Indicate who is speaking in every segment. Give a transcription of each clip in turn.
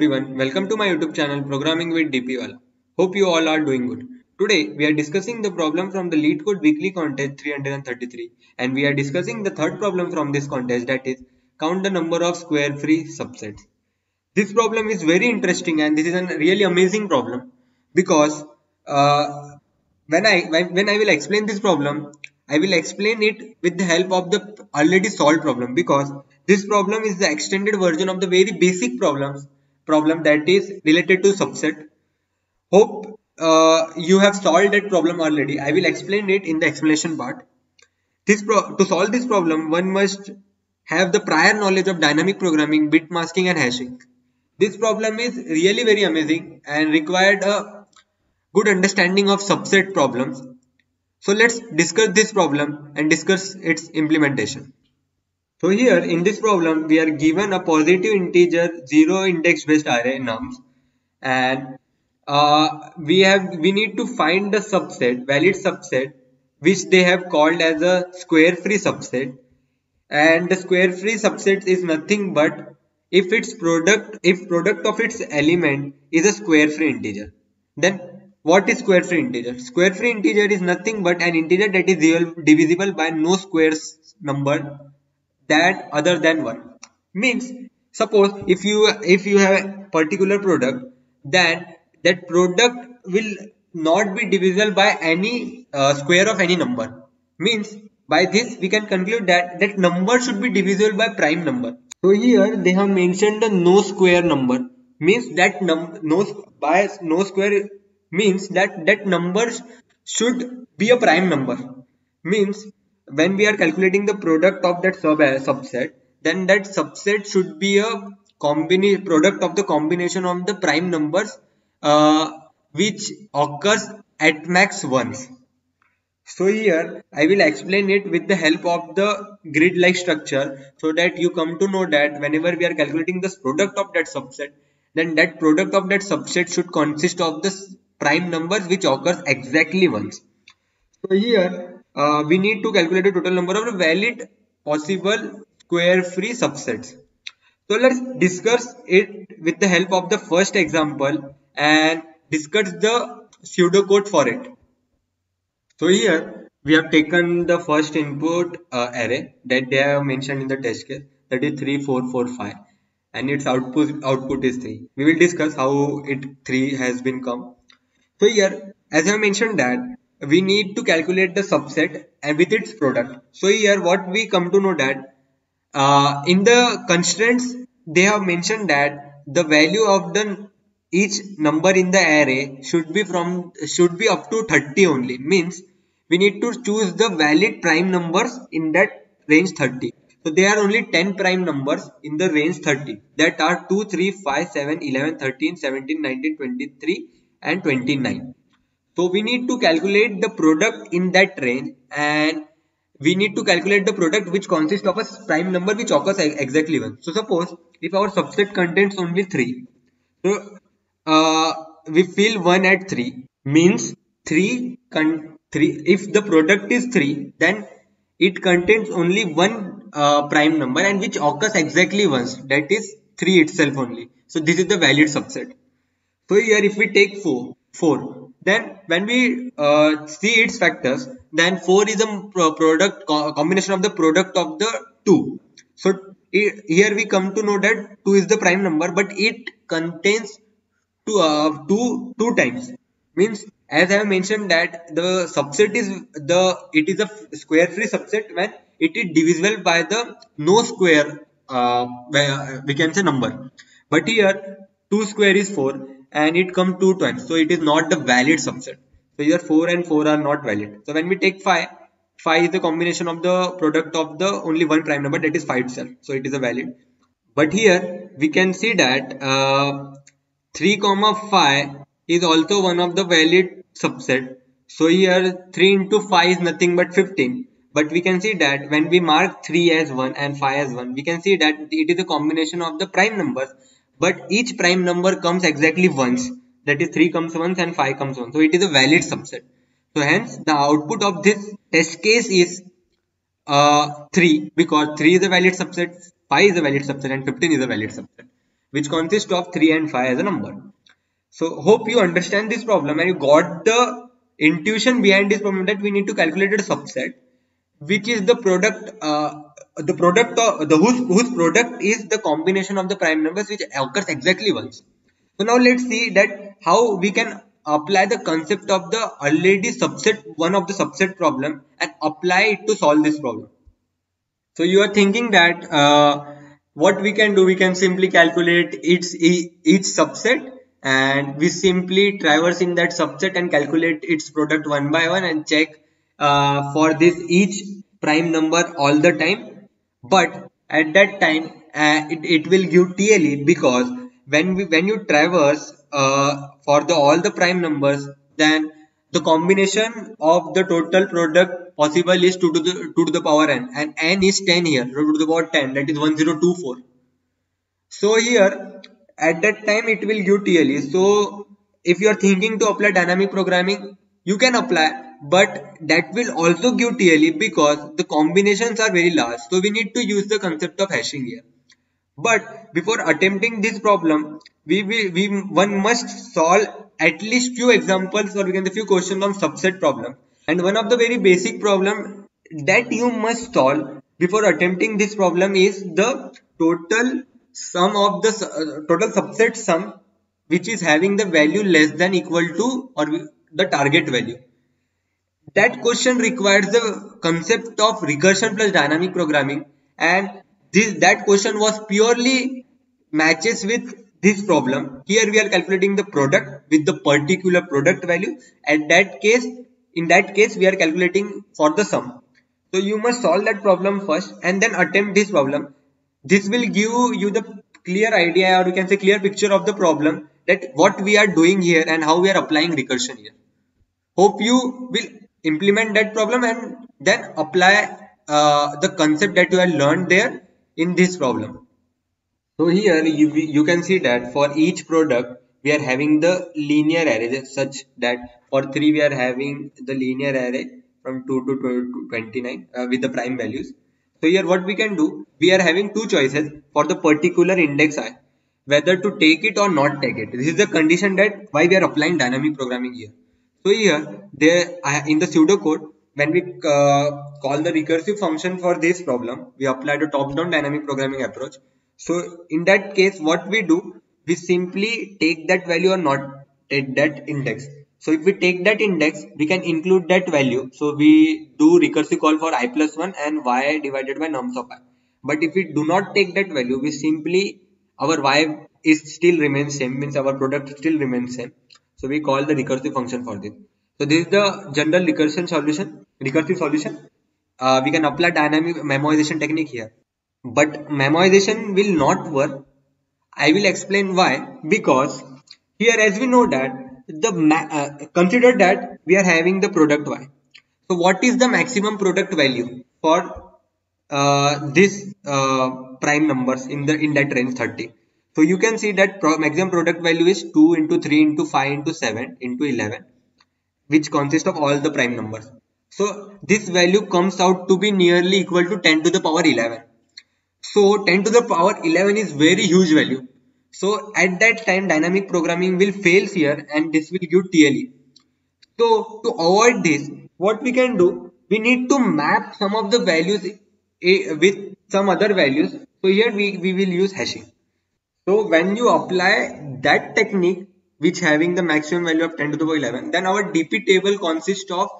Speaker 1: everyone, welcome to my YouTube channel Programming with DP Wala. Hope you all are doing good. Today we are discussing the problem from the LeetCode weekly contest 333 and we are discussing the third problem from this contest, that is count the number of square free subsets. This problem is very interesting and this is a really amazing problem because when I will explain this problem, I will explain it with the help of the already solved problem, because this problem is the extended version of the very basic problem that is related to subset. Hope you have solved that problem already. I will explain it in the explanation part. To solve this problem, one must have the prior knowledge of dynamic programming, bit masking and hashing. This problem is really very amazing and required a good understanding of subset problems. So let's discuss this problem and discuss its implementation. So here in this problem we are given a positive integer zero index based array nums, and we need to find the subset, valid subset, which they have called as a square free subset. And the square free subset is nothing but if product of its element is a square free integer. Then what is square free integer? Square free integer is nothing but an integer that is divisible by no squares number that other than 1. Means, suppose if you have a particular product, then that product will not be divisible by any square of any number. Means, by this we can conclude that that number should be divisible by prime number. So here they have mentioned the no square number. Means that no square means that number should be a prime number. Means when we are calculating the product of that subset, then that subset should be a product of the combination of the prime numbers which occurs at max once. So here I will explain it with the help of the grid like structure, so that you come to know that whenever we are calculating this product of that subset, then that product of that subset should consist of the prime numbers which occurs exactly once. So here we need to calculate the total number of valid possible square free subsets. So let's discuss it with the help of the first example and discuss the pseudocode for it. So here we have taken the first input array that they have mentioned in the test case, that is 3 4 4 5, and its output is 3. We will discuss how 3 has been come. So here, as I mentioned, that we need to calculate the subset and with its product. So here what we come to know that in the constraints they have mentioned that the value of the each number in the array should be up to 30 only. Means we need to choose the valid prime numbers in that range 30. So there are only 10 prime numbers in the range 30, that are 2 3 5 7 11 13 17 19 23 and 29. So we need to calculate the product in that range, and we need to calculate the product which consists of a prime number which occurs exactly once. So suppose if our subset contains only 3, so we fill 1 at 3, means 3 if the product is 3, then it contains only one prime number and which occurs exactly once, that is 3 itself only. So this is the valid subset. So here if we take 4, then when we see its factors, then 4 is a combination of the product of the 2. So here we come to know that 2 is the prime number, but it contains 2 times. Means, as I have mentioned, that the subset is a square free subset when it is divisible by the no square we can say number. But here 2 square is 4 and it comes 2 times, so it is not the valid subset. So here 4 and 4 are not valid. So when we take 5 is the combination of the product of the only one prime number, that is 5 itself, so it is a valid. But here we can see that 3 5 is also one of the valid subset. So here 3 into 5 is nothing but 15. But we can see that when we mark 3 as 1 and 5 as 1, we can see that it is a combination of the prime numbers, but each prime number comes exactly once, that is 3 comes once and 5 comes once. So it is a valid subset. So hence the output of this test case is 3, because 3 is a valid subset, 5 is a valid subset and 15 is a valid subset. which consists of 3 and 5 as a number. So hope you understand this problem and you got the intuition behind this problem that we need to calculate a subset, which is the product, whose product is the combination of the prime numbers which occurs exactly once. So now let's see that how we can apply the concept of the already subset one of the subset problem and apply it to solve this problem. So you are thinking that what we can do, we can simply calculate each subset and we simply traverse in that subset and calculate its product one by one and check for this each prime number all the time. But at that time it will give TLE, because when you traverse for the all the prime numbers, then the combination of the total product possible is 2 to the power n, and n is 10 here, 2 to the power 10, that is 1024. So here at that time it will give TLE. So if you are thinking to apply dynamic programming, you can apply, but that will also give TLE because the combinations are very large. So we need to use the concept of hashing here. But before attempting this problem, one must solve at least few examples, or we can say few questions on subset problem. And one of the very basic problem that you must solve before attempting this problem is the total sum of the total subset sum, which is having the value less than equal to or the target value. That question requires the concept of recursion plus dynamic programming, and that question was purely matches with this problem. Here we are calculating the product with the particular product value. In that case we are calculating for the sum. So you must solve that problem first and then attempt this problem. This will give you the clear idea, or you can say clear picture of the problem, that what we are doing here and how we are applying recursion here. Hope you will implement that problem and then apply the concept that you have learned there in this problem. So here you can see that for each product we are having the linear array, such that for 3 we are having the linear array from 2 to 29 with the prime values. So here what we can do, we are having two choices for the particular index I, whether to take it or not take it. This is the condition that why we are applying dynamic programming here. So here in the pseudocode, when we call the recursive function for this problem, we apply the top-down dynamic programming approach. So in that case, what we do, we simply take that value or not take that index. So if we take that index, we can include that value. So we do recursive call for I plus 1 and y divided by nums of I. But if we do not take that value, we simply, our y is still remains same, means our product still remains same. So we call the recursive function for this. So this is the general recursive solution. We can apply dynamic memoization technique here. But memoization will not work. I will explain why. Because here, as we know that consider that we are having the product y. So what is the maximum product value for this prime numbers in that range 30? So you can see that maximum product value is 2 into 3 into 5 into 7 into 11, which consists of all the prime numbers. So this value comes out to be nearly equal to 10 to the power 11. So 10 to the power 11 is very huge value. So at that time dynamic programming will fail here and this will give TLE. So to avoid this, what we can do, we need to map some of the values with some other values. So here we will use hashing. So when you apply that technique, which having the maximum value of 10 to the power 11, then our DP table consists of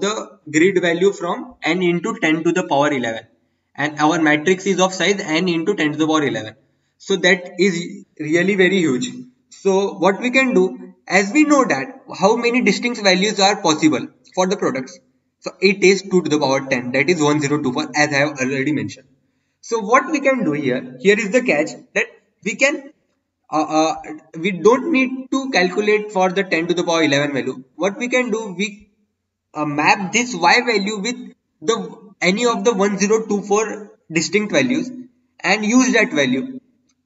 Speaker 1: the grid value from n into 10 to the power 11, and our matrix is of size n into 10 to the power 11. So that is really very huge. So what we can do, as we know that how many distinct values are possible for the products, so it is 2 to the power 10, that is 1024, as I have already mentioned. So what we can do here is the catch, that we can we don't need to calculate for the 10 to the power 11 value. What we can do, we map this y value with any of the 1024 distinct values and use that value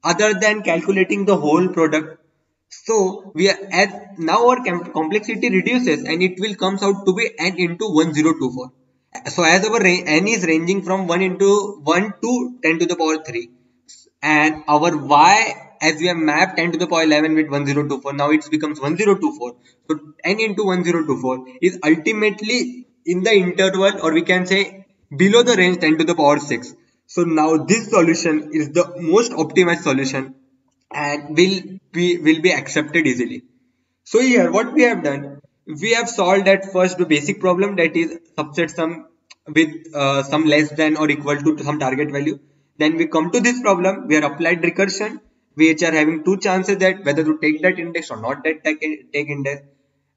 Speaker 1: other than calculating the whole product. So we are now our complexity reduces and it will comes out to be n into 1024. So as our n is ranging from 1 to 10 to the power 3, and our y, as we have mapped 10 to the power 11 with 1024, now it becomes 1024. So 10 into 1024 is ultimately in the interval, or we can say below the range 10 to the power 6. So now this solution is the most optimized solution and will be accepted easily. So here what we have done, we have solved at first the basic problem, that is subset sum with some less than or equal to some target value. Then we come to this problem, we have applied recursion, which are having two chances that whether to take that index or not that take index.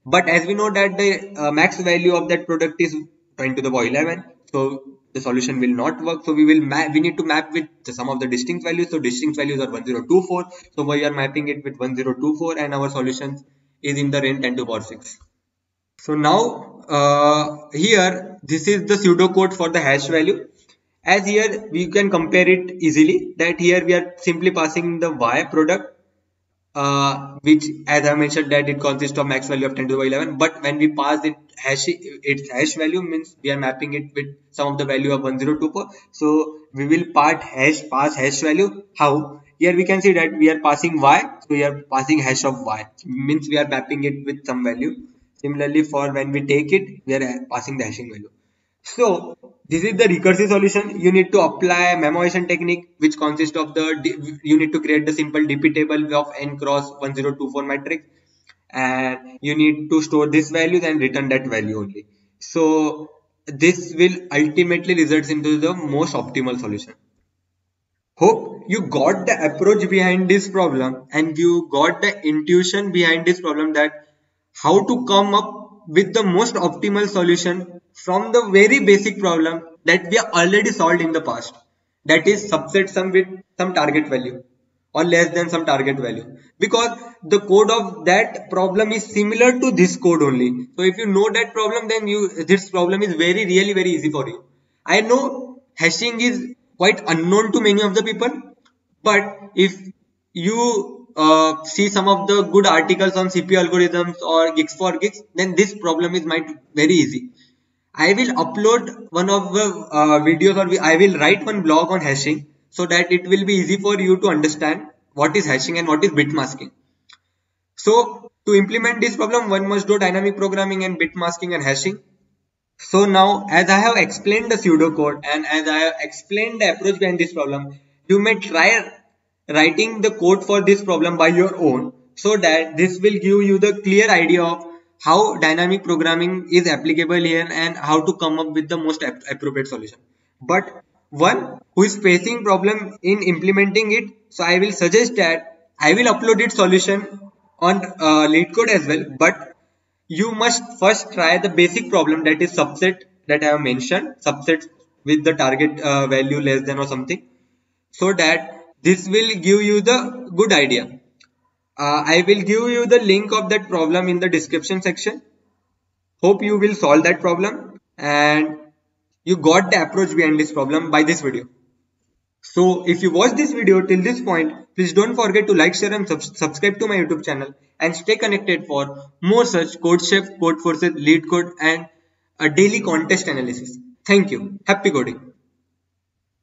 Speaker 1: But as we know that the max value of that product is 10 to the power 11, so the solution will not work. So we need to map with some of the distinct values. So distinct values are 1024. So we are mapping it with 1024, and our solution is in the range 10 to the power 6. So now here this is the pseudocode for the hash value. As here we can compare it easily, that here we are simply passing the y product, which as I mentioned that it consists of max value of 10 to the power 11, but when we pass its hash value, means we are mapping it with some of the value of 1024. So we will pass hash value. How? Here we can see that we are passing y, so we are passing hash of y, means we are mapping it with some value. Similarly, for when we take it, we are passing the hashing value. So this is the recursive solution. You need to apply memoization technique, which consists of you need to create the simple DP table of n cross 1024 matrix, and you need to store this value and return that value only. So this will ultimately result into the most optimal solution. Hope you got the approach behind this problem and you got the intuition behind this problem, that how to come up with the most optimal solution from the very basic problem that we have already solved in the past, that is subset sum with some target value or less than some target value, because the code of that problem is similar to this code only. So if you know that problem, then this problem is really very easy for you. I know hashing is quite unknown to many of the people, but if you see some of the good articles on CPU algorithms or gigs for gigs, then this problem is might very easy. I will upload one of the videos, or I will write one blog on hashing, so that it will be easy for you to understand what is hashing and what is bit masking. So to implement this problem, one must do dynamic programming and bit masking and hashing. So now, as I have explained the pseudocode and as I have explained the approach behind this problem, you may try writing the code for this problem by your own, so that this will give you the clear idea of how dynamic programming is applicable here and how to come up with the most appropriate solution. But one who is facing problem in implementing it, so I will suggest that I will upload its solution on LeetCode as well, but you must first try the basic problem, that is subset, that I have mentioned, subset with the target value less than or something, so that this will give you the good idea. I will give you the link of that problem in the description section. Hope you will solve that problem and you got the approach behind this problem by this video. So if you watch this video till this point, please don't forget to like, share and subscribe to my YouTube channel, and stay connected for more such CodeChef, Codeforces, LeetCode and a daily contest analysis. Thank you. Happy coding.